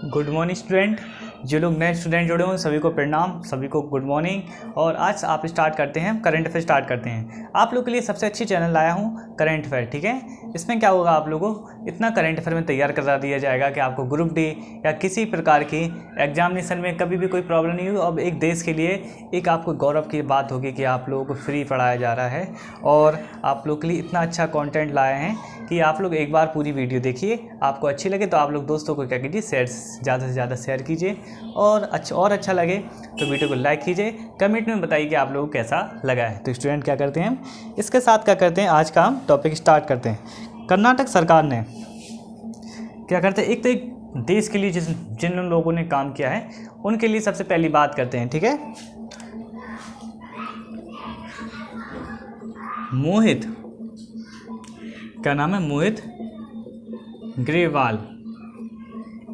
Good morning student. जो लोग नए स्टूडेंट जुड़े हों सभी को प्रणाम, सभी को गुड मॉर्निंग। और आज आप स्टार्ट करते हैं करंट अफेयर स्टार्ट करते हैं। आप लोग के लिए सबसे अच्छी चैनल लाया हूँ करंट अफेयर, ठीक है। इसमें क्या होगा, आप लोगों को इतना करंट अफेयर में तैयार करा दिया जाएगा कि आपको ग्रुप डी या किसी प्रकार की एग्जामिनेशन में कभी भी कोई प्रॉब्लम नहीं होगी। अब एक देश के लिए एक आपको गौरव की बात होगी कि आप लोगों को फ्री पढ़ाया जा रहा है और आप लोग के लिए इतना अच्छा कंटेंट लाए हैं कि आप लोग एक बार पूरी वीडियो देखिए। आपको अच्छी लगे तो आप लोग दोस्तों को क्या कीजिए, शेयर ज़्यादा से ज़्यादा शेयर कीजिए और अच्छा लगे तो वीडियो को लाइक कीजिए। कमेंट में बताइए कि आप लोगों को कैसा लगा है। तो स्टूडेंट क्या करते हैं, इसके साथ क्या करते हैं, आज का हम टॉपिक स्टार्ट करते हैं। कर्नाटक सरकार ने क्या करते हैं, एक तो एक देश के लिए जिन लोगों ने काम किया है उनके लिए सबसे पहली बात करते हैं, ठीक है। मोहित, क्या नाम है, मोहित ग्रेवाल।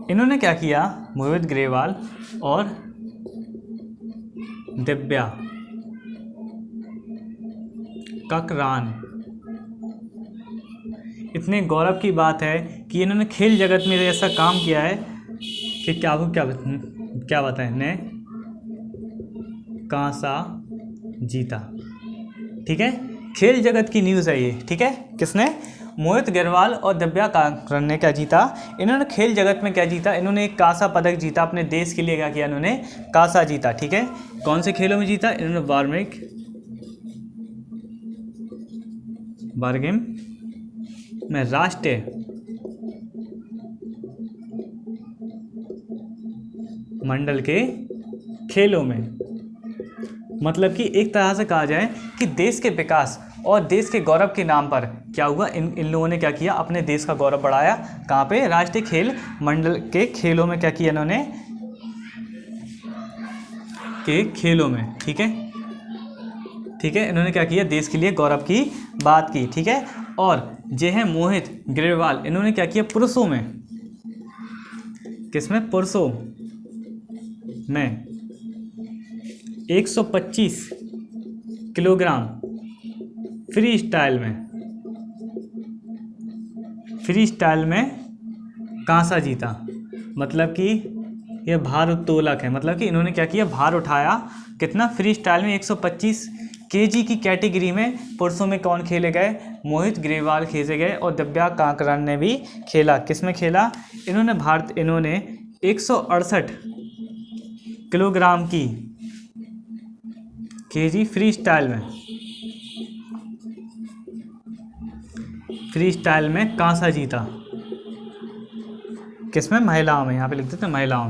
इन्होंने क्या किया, मोहित ग्रेवाल और दिव्या ककरान। इतने गौरव की बात है कि इन्होंने खेल जगत में ऐसा काम किया है कि क्या बताएं, ने कांसा जीता, ठीक है। खेल जगत की न्यूज़ है ये, ठीक है। किसने, मोहित ग्रेवाल और दिव्या ककरान ने क्या जीता, इन्होंने खेल जगत में क्या जीता, इन्होंने एक कांसा पदक जीता अपने देश के लिए। क्या किया इन्होंने, कांसा जीता, ठीक है। कौन से खेलों में जीता, इन्होंने बार गेम में राष्ट्रीय मंडल के खेलों में। मतलब कि एक तरह से कहा जाए कि देश के विकास और देश के गौरव के नाम पर क्या हुआ, इन लोगों ने क्या किया, अपने देश का गौरव बढ़ाया। कहाँ पे, राष्ट्रीय खेल मंडल के खेलों में क्या किया इन्होंने, के खेलों में, ठीक है, ठीक है। इन्होंने क्या किया, देश के लिए गौरव की बात की, ठीक है। और जे है मोहित ग्रेवाल, इन्होंने क्या किया, पुरुषों में, किसमें, पुरुषों में 125 किलोग्राम फ्री स्टाइल में कांसा जीता। मतलब कि यह भारोत्तोलक है, मतलब कि इन्होंने क्या किया, भार उठाया। कितना, फ्री स्टाइल में 125 केजी की कैटेगरी में पुरुषों में कौन खेले गए, मोहित ग्रेवाल खेले गए और दिव्या ककरान ने भी खेला। किसमें खेला, इन्होंने 168 किलोग्राम की केजी फ्री स्टाइल में कांसा जीता। किसमें, महिलाओं में, यहाँ पे लिख देते हैं महिलाओं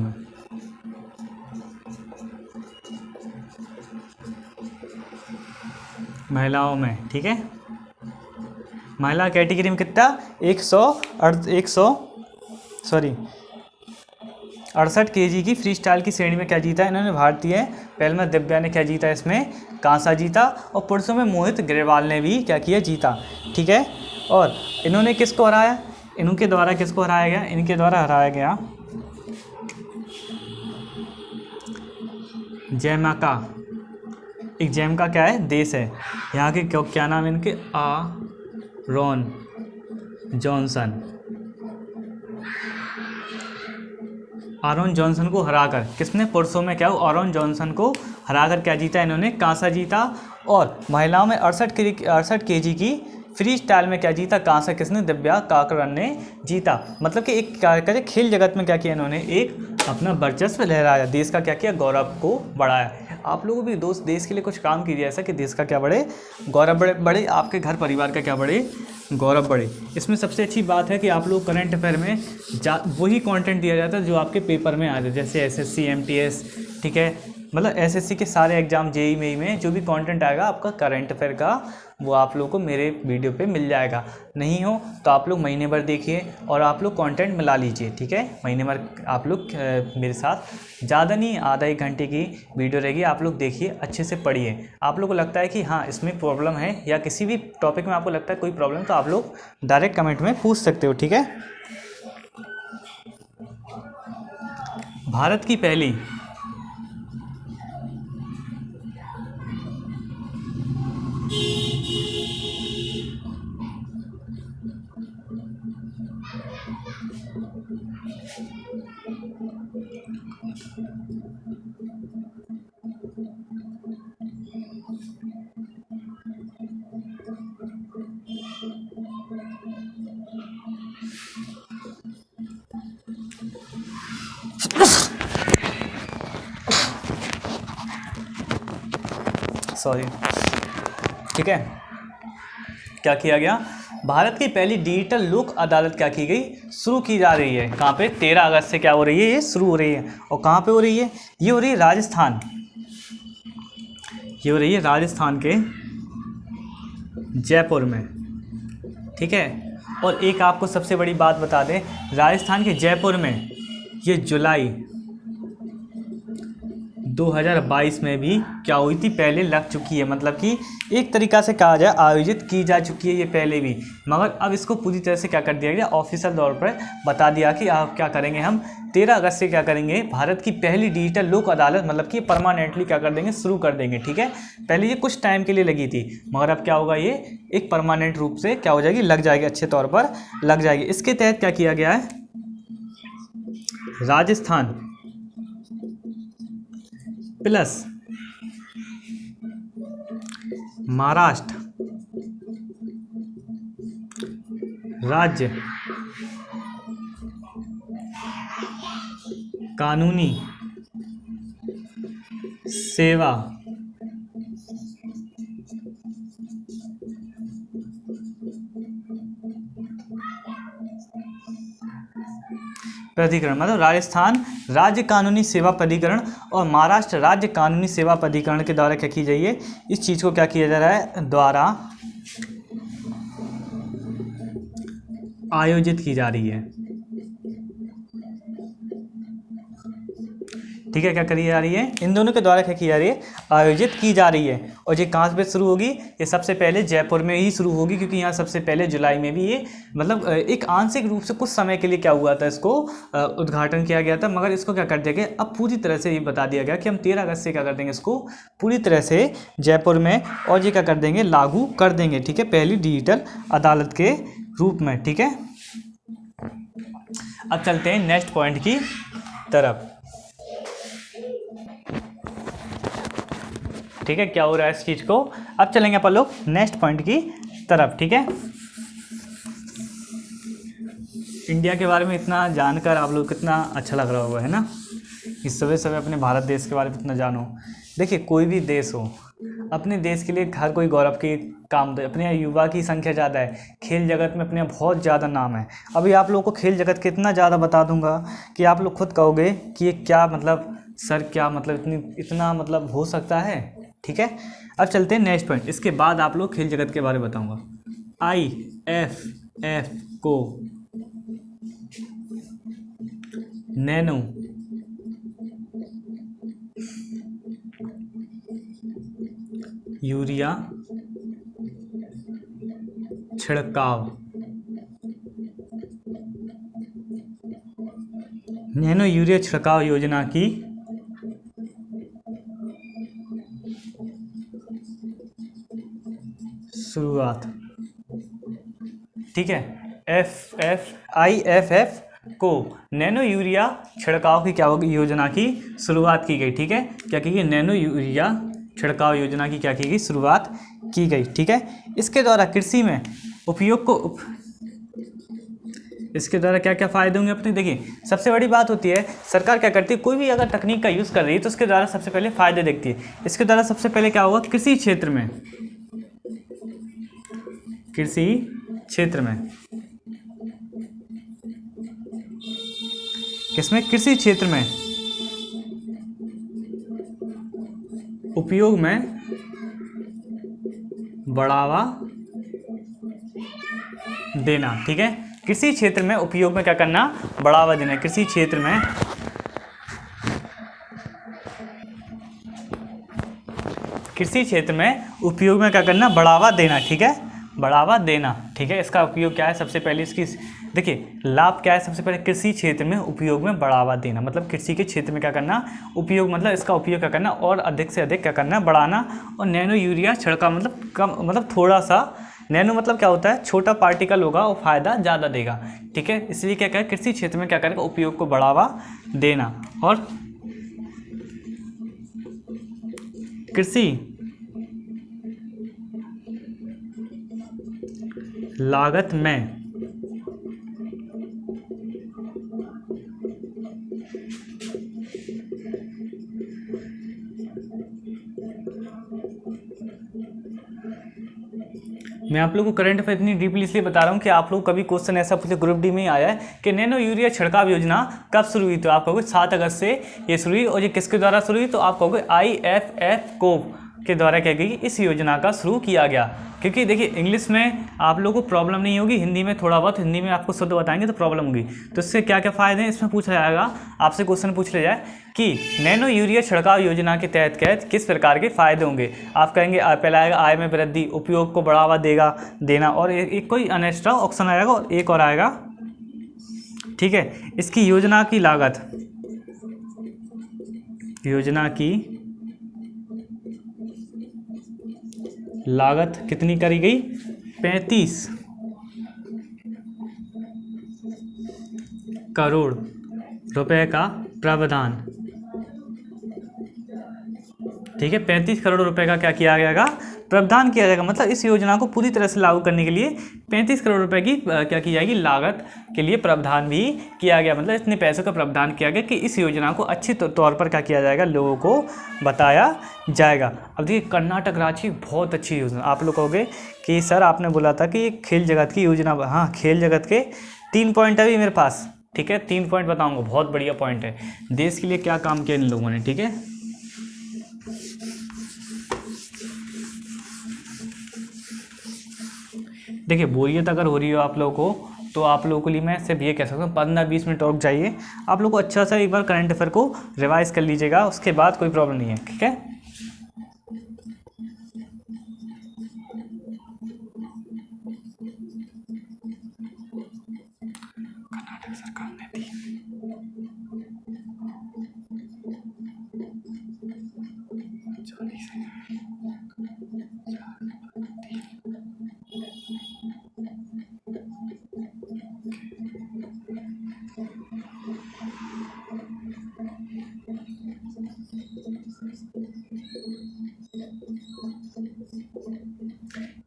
में, ठीक है। महिला कैटेगरी में कितना, 68 केजी की फ्री स्टाइल की श्रेणी में क्या जीता इन्होंने, भारतीय पहल में दिव्या ने क्या जीता, इसमें कांसा जीता। और पुरुषों में मोहित ग्रेवाल ने भी क्या किया, जीता, ठीक है। और इन्होंने किसको हराया, इनके द्वारा किसको हराया गया, इनके द्वारा हराया गया जैमाका। एक जैमाका क्या है, देश है। यहाँ के क्या नाम है इनके, आरोन जॉनसन को हराकर, किसने, पुरुषों में क्या, आरोन जॉनसन को हराकर क्या जीता इन्होंने, कांसा जीता। और महिलाओं में 68 केजी की फ्री स्टाइल में क्या जीता, कांसा किसने, दिव्या ककरान ने जीता। मतलब कि एक क्या कहते, खेल जगत में क्या किया इन्होंने, एक अपना वर्चस्व लहराया, देश का क्या किया, गौरव को बढ़ाया। आप लोगों भी दोस्त देश के लिए कुछ काम कीजिए ऐसा कि देश का क्या बढ़े, गौरव बढ़े, आपके घर परिवार का क्या बढ़े, गौरव बढ़े। इसमें सबसे अच्छी बात है कि आप लोग करंट अफेयर में वही कंटेंट दिया जाता है जो आपके पेपर में आ जाए, जैसे एसएससी एमटीएस, ठीक है। मतलब एसएससी के सारे एग्जाम, जेईई मेई में जो भी कंटेंट आएगा आपका करंट अफेयर का, वो आप लोग को मेरे वीडियो पे मिल जाएगा। नहीं हो तो आप लोग महीने भर देखिए और आप लोग कंटेंट मिला लीजिए, ठीक है। महीने भर आप लोग मेरे साथ, ज़्यादा नहीं, आधा 1 घंटे की वीडियो रहेगी, आप लोग देखिए, अच्छे से पढ़िए। आप लोग को लगता है कि हाँ इसमें प्रॉब्लम है या किसी भी टॉपिक में आपको लगता है कोई प्रॉब्लम, तो आप लोग डायरेक्ट कमेंट में पूछ सकते हो, ठीक है। भारत की पहली सॉरी, ठीक है। क्या किया गया, भारत की पहली डिजिटल लोक अदालत क्या की गई, शुरू की जा रही है। कहाँ पे, 13 अगस्त से क्या हो रही है, ये शुरू हो रही है। और कहाँ पे हो रही है, ये हो रही है राजस्थान, ये हो रही है राजस्थान के जयपुर में, ठीक है। और एक आपको सबसे बड़ी बात बता दें, राजस्थान के जयपुर में ये जुलाई 2022 में भी क्या हुई थी, पहले लग चुकी है। मतलब कि एक तरीक़ा से कहा जाए आयोजित की जा चुकी है ये पहले भी, मगर अब इसको पूरी तरह से क्या कर दिया गया, ऑफिशियल तौर पर बता दिया कि आप क्या करेंगे, हम 13 अगस्त से क्या करेंगे, भारत की पहली डिजिटल लोक अदालत मतलब कि परमानेंटली क्या कर देंगे, शुरू कर देंगे, ठीक है। पहले ये कुछ टाइम के लिए लगी थी, मगर अब क्या होगा, ये एक परमानेंट रूप से क्या हो जाएगी, लग जाएगी, अच्छे तौर पर लग जाएगी। इसके तहत क्या किया गया है, राजस्थान प्लस महाराष्ट्र राज्य कानूनी सेवा प्राधिकरण, मतलब राजस्थान राज्य कानूनी सेवा प्राधिकरण और महाराष्ट्र राज्य कानूनी सेवा प्राधिकरण के द्वारा क्या की जाइए, इस चीज़ को क्या किया जा रहा है, द्वारा आयोजित की जा रही है, ठीक है। क्या करी जा रही है, इन दोनों के द्वारा क्या की जा रही है, आयोजित की जा रही है। और ये कहाँ पे शुरू होगी, ये सबसे पहले जयपुर में ही शुरू होगी, क्योंकि यहाँ सबसे पहले जुलाई में भी ये मतलब एक आंशिक रूप से कुछ समय के लिए क्या हुआ था, इसको उद्घाटन किया गया था, मगर इसको क्या कर दिया गया, अब पूरी तरह से ये बता दिया गया कि हम 13 अगस्त से क्या कर देंगे, इसको पूरी तरह से जयपुर में और ये क्या कर देंगे, लागू कर देंगे, ठीक है, पहली डिजिटल अदालत के रूप में, ठीक है। अब चलते हैं नेक्स्ट पॉइंट की तरफ, ठीक है। क्या हो रहा है इस चीज़ को, अब चलेंगे अपन लोग नेक्स्ट पॉइंट की तरफ, ठीक है। इंडिया के बारे में इतना जानकर आप लोग कितना अच्छा लग रहा होगा, है ना, इस सुबह सुबह अपने भारत देश के बारे में इतना जानो। देखिए कोई भी देश हो, अपने देश के लिए हर कोई गौरव की काम दे, अपने युवा की संख्या ज़्यादा है, खेल जगत में अपने बहुत ज़्यादा नाम है। अभी आप लोगों को खेल जगत के इतना ज़्यादा बता दूंगा कि आप लोग खुद कहोगे कि ये क्या मतलब, सर क्या मतलब इतना मतलब हो सकता है, ठीक है। अब चलते हैं नेक्स्ट पॉइंट, इसके बाद आप लोग खेल जगत के बारे में बताऊंगा। IFF को नैनो यूरिया छिड़काव, नैनो यूरिया छिड़काव योजना की शुरुआत, ठीक है। IFF को नैनो यूरिया छिड़काव की क्या होगी, योजना की शुरुआत की गई, ठीक है। क्या की गई, नैनो यूरिया छिड़काव योजना की क्या की गई, शुरुआत की गई, ठीक है। इसके द्वारा कृषि में उपयोग को इसके द्वारा क्या क्या फ़ायदे होंगे अपने, देखिए सबसे बड़ी बात होती है, सरकार क्या करती है, कोई भी अगर तकनीक का यूज़ कर रही है तो उसके द्वारा सबसे पहले फ़ायदे देखती है। इसके द्वारा सबसे पहले क्या होगा, कृषि क्षेत्र में किसमें, कृषि क्षेत्र में उपयोग में बढ़ावा देना, ठीक है। कृषि क्षेत्र में उपयोग में क्या करना, बढ़ावा देना, कृषि क्षेत्र में उपयोग में क्या करना, बढ़ावा देना, ठीक है, बढ़ावा देना, ठीक है। इसका उपयोग क्या है, सबसे पहले इसकी देखिए लाभ क्या है, सबसे पहले कृषि क्षेत्र में उपयोग में बढ़ावा देना, मतलब कृषि के क्षेत्र में क्या करना, उपयोग मतलब इसका उपयोग क्या करना और अधिक से अधिक क्या करना, बढ़ाना। और नैनो यूरिया छिड़काव मतलब कम, मतलब थोड़ा सा, नैनो मतलब क्या होता है, छोटा पार्टिकल होगा और फायदा ज़्यादा देगा, ठीक है। इसलिए क्या करें, कृषि क्षेत्र में क्या करेगा, उपयोग को बढ़ावा देना। और कृषि लागत में मैं आप लोगों को करंट अफेयर इतनी डीपली इसलिए बता रहा हूँ कि आप लोग कभी क्वेश्चन ऐसा पूछे, ग्रुप डी में ही आया है कि नैनो यूरिया छिड़काव योजना कब शुरू हुई, तो आप कहोगे 7 अगस्त से ये शुरू हुई। और ये किसके द्वारा शुरू हुई, तो आप कहोगे IFF को के द्वारा क्या गई, इस योजना का शुरू किया गया। क्योंकि देखिए इंग्लिश में आप लोगों को प्रॉब्लम नहीं होगी, हिंदी में थोड़ा बहुत, हिंदी में आपको शुद्ध बताएंगे तो प्रॉब्लम होगी। तो इससे क्या क्या फ़ायदे हैं इसमें पूछा जाएगा, आपसे क्वेश्चन पूछ लिया जाए कि नैनो यूरिया छिड़काव योजना के तहत किस प्रकार के फ़ायदे होंगे। आप कहेंगे पहला आएगा आय में वृद्धि, उपयोग को बढ़ावा देना, और एक कोई अनएक्स्ट्रा ऑप्शन आएगा और एक और आएगा, ठीक है। इसकी योजना की लागत, योजना की लागत कितनी करी गई, 35 करोड़ रुपए का प्रावधान, ठीक है। 35 करोड़ रुपए का क्या किया जाएगा, प्रावधान किया जाएगा। मतलब इस योजना को पूरी तरह से लागू करने के लिए 35 करोड़ रुपए की क्या की जाएगी, लागत के लिए प्रावधान भी किया गया। मतलब इतने पैसों का प्रावधान किया गया कि इस योजना को अच्छी तौर पर क्या किया जाएगा, लोगों को बताया जाएगा। अब देखिए कर्नाटक राज्य बहुत अच्छी योजना, आप लोग कहोगे कि सर आपने बोला था कि ये खेल जगत की योजना, हाँ खेल जगत के 3 पॉइंट अभी मेरे पास, ठीक है। 3 पॉइंट बताऊँगा, बहुत बढ़िया पॉइंट है। देश के लिए क्या काम किया इन लोगों ने, ठीक है। देखिए बोरियत अगर हो रही हो आप लोगों को, तो आप लोगों के लिए मैं सिर्फ ये कह सकता हूँ 15-20 मिनट और जाइए, आप लोग को अच्छा सा एक बार करंट अफेयर को रिवाइज कर लीजिएगा, उसके बाद कोई प्रॉब्लम नहीं है, ठीक है। कर्नाटक सरकार ने दी,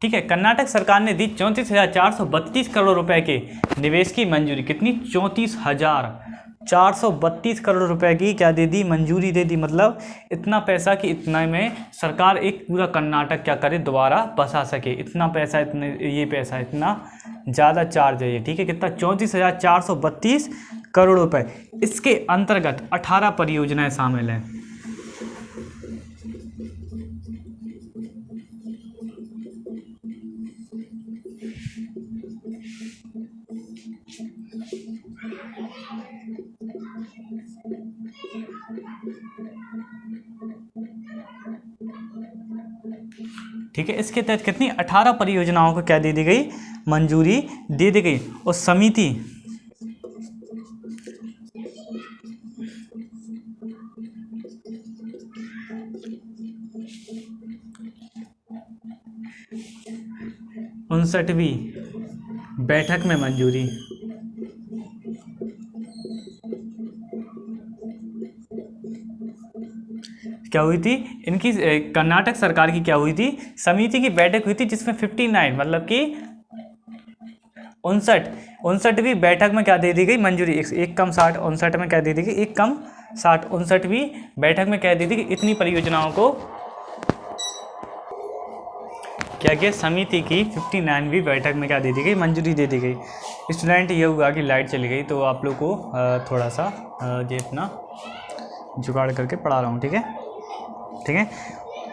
ठीक है। कर्नाटक सरकार ने दी 34,432 करोड़ रुपए के निवेश की मंजूरी। कितनी, 34,432 करोड़ रुपए की क्या दे दी, मंजूरी दे दी। मतलब इतना पैसा कि इतना में सरकार एक पूरा कर्नाटक क्या करे, दोबारा बसा सके। इतना पैसा, इतने ये पैसा इतना ज़्यादा चार्ज है ये, ठीक है। कितना, 34,432 करोड़ रुपए। इसके अंतर्गत 18 परियोजनाएं शामिल हैं। ठीक है, इसके तहत कितनी, 18 परियोजनाओं को क्या दे दी गई, मंजूरी दे दी गई। और समिति उनसठवीं बैठक में मंजूरी। क्या हुई थी इनकी, कर्नाटक सरकार की क्या हुई थी, समिति की बैठक हुई थी, जिसमें 59 मतलब कि 59वीं बैठक में क्या दे दी गई, मंजूरी। एक कम 60, 59 में क्या दे दी गई, एक कम 60, 59वीं बैठक में क्या दे दी गई, इतनी परियोजनाओं को क्या किया, समिति की 59वीं बैठक में क्या दे दी गई, मंजूरी दे दी गई। स्टूडेंट, ये हुआ कि लाइट चली गई, तो आप लोग को थोड़ा सा ये अपना जुगाड़ करके पढ़ा रहा हूँ, ठीक है, ठीक है।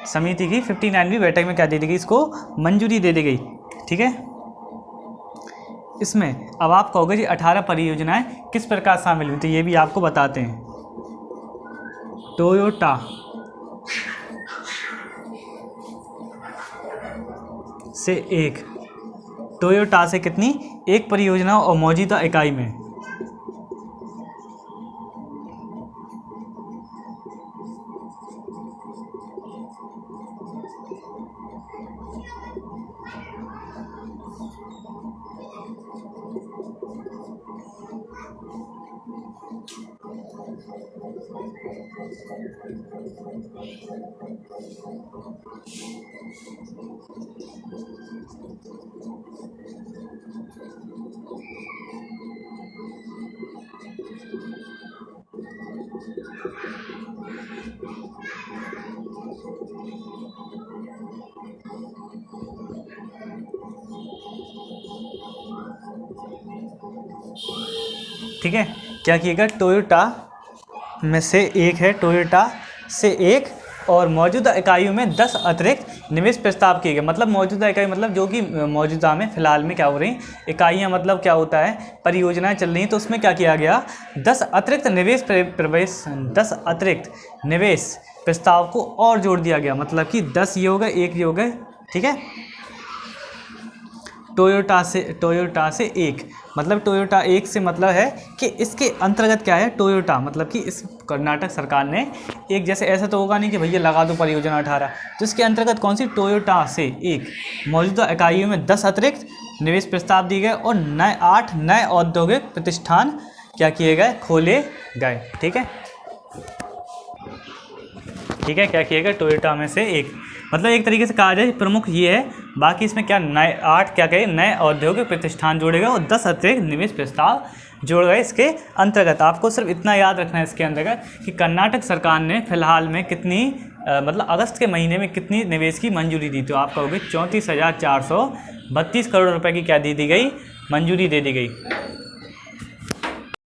समिति की 59वीं बैठक में क्या दे दी गई, इसको मंजूरी दे दी गई, ठीक है। इसमें अब आप कहोगे जी 18 परियोजनाएं किस प्रकार शामिल हुई, तो ये भी आपको बताते हैं। टोयोटा से एक, टोयोटा से कितनी, एक परियोजना और मौजूदा इकाई में ठीक है, क्या किएगा, टोयोटा में से एक है, टोयोटा से एक, और मौजूदा इकाइयों में 10 अतिरिक्त निवेश प्रस्ताव किए गए। मतलब मौजूदा इकाई मतलब जो कि मौजूदा में फ़िलहाल में क्या हो रही इकाइयाँ, मतलब क्या होता है, परियोजनाएं चल रही हैं, तो उसमें क्या किया गया, 10 अतिरिक्त निवेश प्रस्ताव को और जोड़ दिया गया। मतलब कि 10 ये हो गए, एक ये हो गए, ठीक है। टोयोटा से एक, मतलब टोयोटा एक से मतलब है कि इसके अंतर्गत क्या है, टोयोटा मतलब कि इस कर्नाटक सरकार ने एक, जैसे ऐसा तो होगा नहीं कि भैया लगा दो परियोजना 18, तो इसके अंतर्गत कौन सी, टोयोटा से एक मौजूदा इकाइयों में 10 अतिरिक्त निवेश प्रस्ताव दिए गए और 8 नए औद्योगिक प्रतिष्ठान क्या किए गए, खोले गए। ठीक है, ठीक है, क्या किए गए, टोयोटा में से एक, मतलब एक तरीके से कहा जाए प्रमुख ये है। बाकी इसमें क्या नए 8 क्या कहे, नए औद्योगिक प्रतिष्ठान जोड़े गए और 10 अतिरिक्त निवेश प्रस्ताव जोड़ गए इसके अंतर्गत। आपको सिर्फ इतना याद रखना है इसके अंतर्गत कि कर्नाटक सरकार ने फिलहाल में कितनी मतलब अगस्त के महीने में कितनी निवेश की मंजूरी दी, तो आप कहोगे 34,432 करोड़ रुपए की क्या दी गई, मंजूरी दे दी गई।